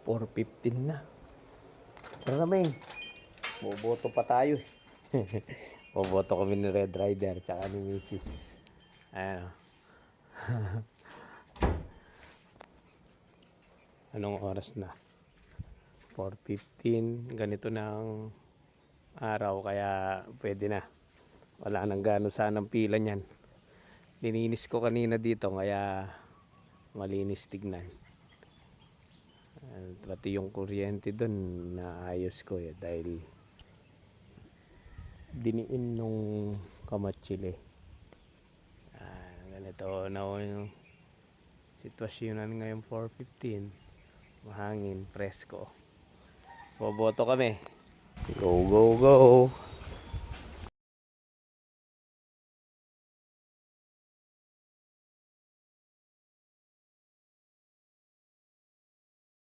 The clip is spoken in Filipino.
4:15 na. Tara na, Ming. Boboto pa tayo eh. Boboto kami ni Red Rider tsaka ni Mrs. Ayan. Anong oras na? 4:15. Ganito na ang araw kaya pwede na. Wala nang gano sanang pila niyan. Lininis ko kanina dito kaya malinis tignan. Pati yung kuryente doon naayos ko dahil diniin nung kamatsili. Ganito na yung sitwasyon ngayon 4:15. Mahangin, presko. Boboto kami. Go, go, go.